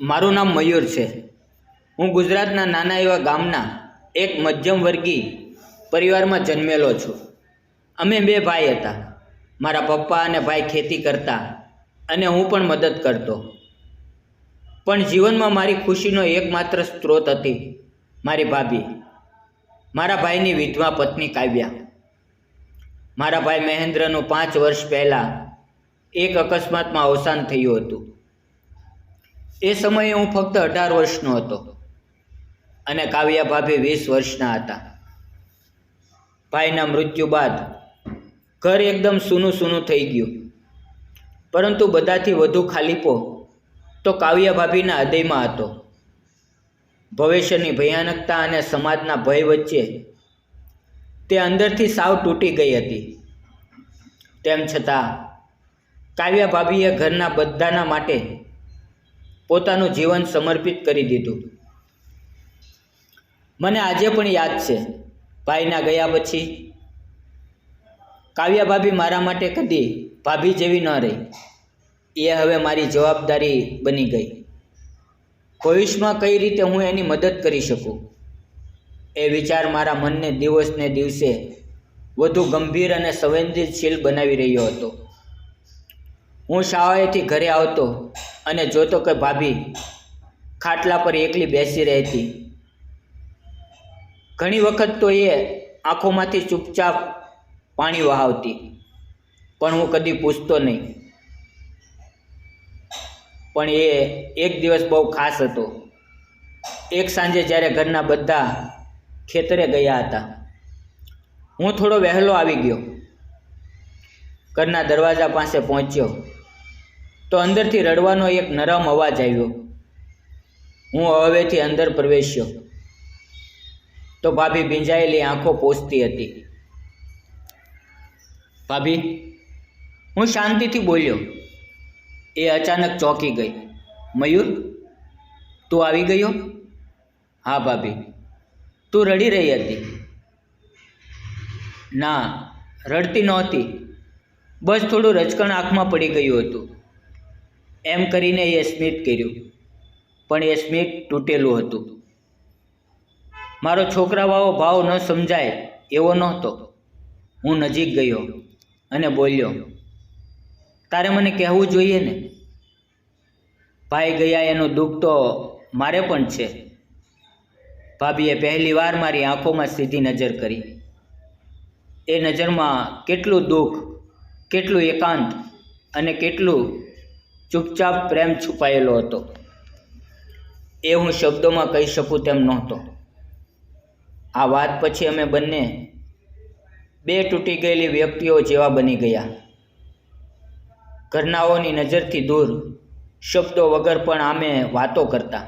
મારું નામ મયુર છે. હું ગુજરાતના નાના એવા ગામના એક મધ્યમ વર્ગીય પરિવારમાં જન્મેલો છું. અમે બે ભાઈ હતા. મારા પપ્પા અને ભાઈ ખેતી કરતા અને હું પણ મદદ કરતો. પણ જીવનમાં મારી ખુશીનો એકમાત્ર સ્ત્રોત હતી મારી ભાભી, મારા ભાઈની વિધવા પત્ની કાવ્યા. મારા ભાઈ મહેન્દ્રનું 5 વર્ષ પહેલાં એક અકસ્માતમાં અવસાન થયું હતું. એ સમયે હું ફક્ત 18 વર્ષનો હતો અને કાવ્યા ભાભી 20 વર્ષના હતા. ભાઈના મૃત્યુ બાદ ઘર એકદમ સૂનું સૂનું થઈ ગયું, પરંતુ બધાથી વધુ ખાલીપો તો કાવ્યા ભાભીના હૃદયમાં હતો. ભવિષ્યની ભયાનકતા અને સમાજના ભય વચ્ચે તે અંદરથી સાવ તૂટી ગઈ હતી. તેમ છતાં કાવ્યા ભાભીએ ઘરના બધાના માટે પોતાનું જીવન સમર્પિત કરી દીધું. મને આજે પણ યાદ છે, ભાઈના ગયા પછી કાવ્યા ભાભી મારા માટે કદી ભાભી જેવી ન રહી. એ હવે મારી જવાબદારી બની ગઈ. ભવિષ્યમાં કઈ રીતે હું એની મદદ કરી શકું, એ વિચાર મારા મનને દિવસને દિવસે વધુ ગંભીર અને સંવેદનશીલ બનાવી રહ્યો હતો. હું શાળાએથી ઘરે આવતો અને જોતો કે ભાભી ખાટલા પર એકલી બેસી રહેતી. ઘણી વખત તો એ આંખોમાંથી ચૂપચાપ પાણી વહાવતી, પણ હું કદી પૂછતો નહીં. પણ એ એક દિવસ બહુ ખાસ હતો. એક સાંજે જ્યારે ઘરના બધા ખેતરે ગયા હતા, હું થોડો વહેલો આવી ગયો. ઘરના દરવાજા પાસે પહોંચ્યો તો અંદરથી રડવાનો એક નરમ અવાજ આવ્યો. હું હવેથી અંદર પ્રવેશ્યો તો ભાભી ભીંજાયેલી આંખો પોંછતી હતી. ભાભી, હું શાંતિથી બોલ્યો. એ અચાનક ચોંકી ગઈ. મયુર, તું આવી ગયો? હા ભાભી. તું રડી રહી હતી? ના, રડતી નહોતી, બસ થોડું રચકણ આંખમાં પડી ગયું હતું. એમ કરીને એ સ્મિત કર્યું, પણ એ સ્મિત તૂટેલું હતું. મારો છોકરાવાળો ભાવ ન સમજાય એવો નહોતો. હું નજીક ગયો અને બોલ્યો, તારે મને કહેવું જોઈએ ને. ભાઈ ગયા એનું દુઃખ તો મારે પણ છે. ભાભીએ પહેલી વાર મારી આંખોમાં સીધી નજર કરી. એ નજરમાં કેટલું દુઃખ, કેટલું એકાંત અને કેટલું ચૂપચાપ પ્રેમ છુપાયેલો હતો, એ હું શબ્દોમાં કહી શકું તેમ નહોતો. આ વાત પછી અમે બંને બે તૂટી ગયેલી વ્યક્તિઓ જેવા બની ગયા. ઘરનાઓની નજરથી દૂર, શબ્દો વગર પણ અમે વાતો કરતા.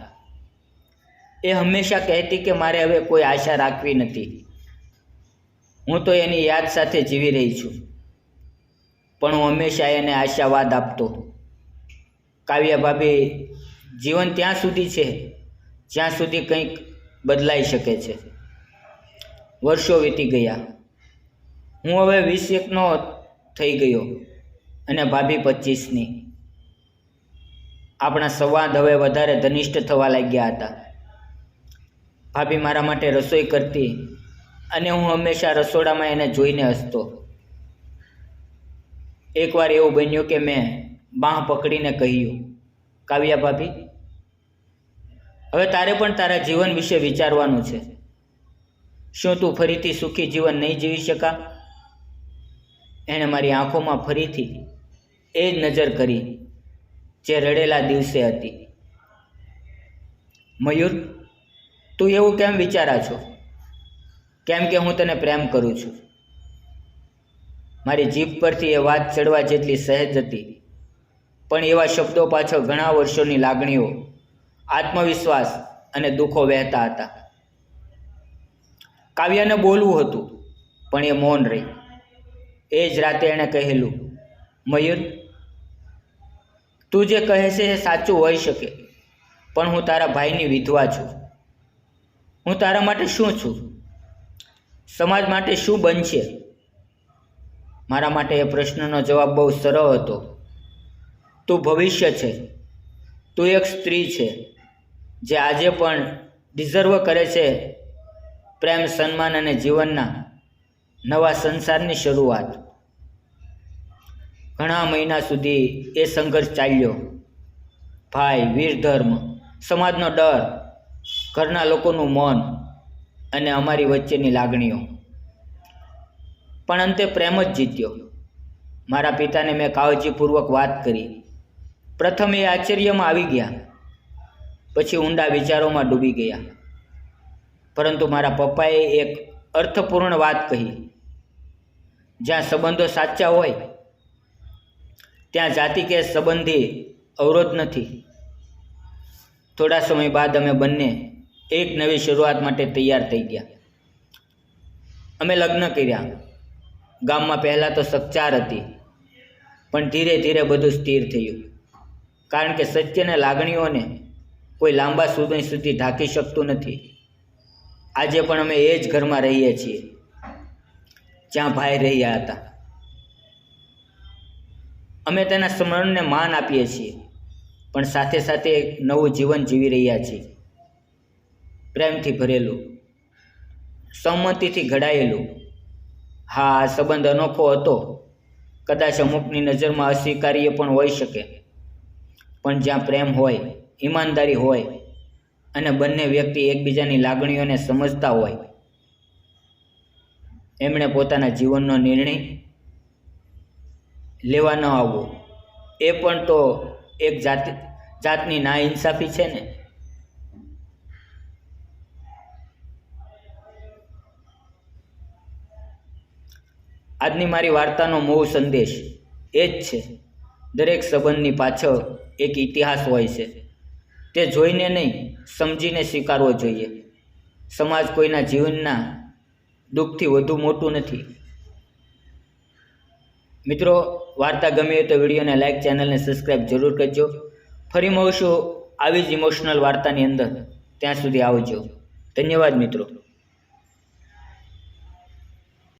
એ હંમેશા કહેતી કે મારે હવે કોઈ આશા રાખવી નથી. હું તો એની યાદ સાથે જીવી રહી છું, પણ હું હંમેશા એને આશાવાદ આપતો. કાવ્યા ભાભી, જીવન ત્યાં સુધી છે જ્યાં સુધી કંઈક બદલાઈ શકે છે. વર્ષો વીતી ગયા. હું હવે 21નો થઈ ગયો અને ભાભી 25ની. આપણા સંવાદ હવે વધારે ઘનિષ્ઠ થવા લાગ્યા હતા. ભાભી મારા માટે રસોઈ કરતી અને હું હંમેશા રસોડામાં એને જોઈને હસતો. એકવાર એવું બન્યું કે મેં બાંહ પકડીને કહ્યું, કાવ્યા ભાભી, હવે તારે પણ તારા જીવન વિશે વિચારવાનું છે. શું તું ફરીથી સુખી જીવન નહીં જીવી શકા? એણે મારી આંખોમાં ફરીથી એ જ નજર કરી જે રડેલા દિવસે હતી. મયુર, તું એવું કેમ વિચારા છો? કેમ કે હું તને પ્રેમ કરું છું. મારી જીભ પરથી એ વાત ચડવા જેટલી સહેજ હતી, પણ એવા શબ્દો પાછળ ઘણા વર્ષોની લાગણીઓ, આત્મવિશ્વાસ અને દુઃખો વહેતા હતા. કાવ્યાને બોલવું હતું, પણ એ મૌન રહી. એ જ રાતે એણે કહેલું, મયુર, તું જે કહે છે એ સાચું હોઈ શકે, પણ હું તારા ભાઈની વિધવા છું. હું તારા માટે શું છું? સમાજ માટે શું બનશે? મારા માટે એ પ્રશ્નનો જવાબ બહુ સરળ હતો. તું ભવિષ્ય છે. તું એક સ્ત્રી છે જે આજે પણ ડિઝર્વ કરે છે પ્રેમ, સન્માન અને જીવનના નવા સંસારની શરૂઆત. ઘણા મહિના સુધી એ સંઘર્ષ ચાલ્યો. ભાઈ, વીરધર્મ, સમાજનો ડર, ઘરના લોકોનું મૌન અને અમારી વચ્ચેની લાગણીઓ. પણ અંતે પ્રેમ જ જીત્યો. મારા પિતાને મેં કાળજીપૂર્વક વાત કરી. પ્રથમ એ આશ્ચર્યમાં આવી ગયા, પછી ઊંડા વિચારોમાં ડૂબી ગયા. પરંતુ મારા પપ્પાએ એક અર્થપૂર્ણ વાત કહી, જ્યાં સંબંધો સાચા હોય ત્યાં જાતિ કે સંબંધી અવરોધ નથી. થોડા સમય બાદ અમે બંને એક નવી શરૂઆત માટે તૈયાર થઈ ગયા. અમે લગ્ન કર્યા. ગામમાં પહેલાં તો સકચાર હતી, પણ ધીરે ધીરે બધું સ્થિર થયું. કારણ કે સત્યને, લાગણીઓને કોઈ લાંબા સમય સુધી ઢાંકી શકતું નથી. આજે પણ અમે એ જ ઘરમાં રહીએ છીએ જ્યાં ભાઈ રહ્યા હતા. અમે તેના સ્મરણને માન આપીએ છીએ, પણ સાથે સાથે એક નવું જીવન જીવી રહ્યા છીએ. પ્રેમથી ભરેલું, સંમતિથી ઘડાયેલું. હા, આ સંબંધ અનોખો હતો. કદાચ અમુકની નજરમાં અસ્વીકાર્ય પણ હોઈ શકે, પણ જ્યાં પ્રેમ હોય, ઈમાનદારી હોય અને બંને વ્યક્તિ એકબીજાની લાગણીઓને સમજતા હોય, એમણે પોતાના જીવનનો નિર્ણય લેવા ન આવવો, એ પણ તો એક જાતની નાઇન્સાફી છે ને. આજની મારી વાર્તાનો મૂળ સંદેશ એ જ છે, દરેક સંબંધની પાછળ એક ઇતિહાસ હોય છે. તે જોઈને નહીં, સમજીને સ્વીકારવો જોઈએ. સમાજ કોઈના જીવનના દુઃખથી વધુ મોટું નથી. મિત્રો, વાર્તા ગમી હોય તો વિડીયોને લાઈક, ચેનલને સબસ્ક્રાઈબ જરૂર કરજો. ફરી મળશું આવી જ ઇમોશનલ વાર્તાની અંદર. ત્યાં સુધી આવજો. ધન્યવાદ મિત્રો.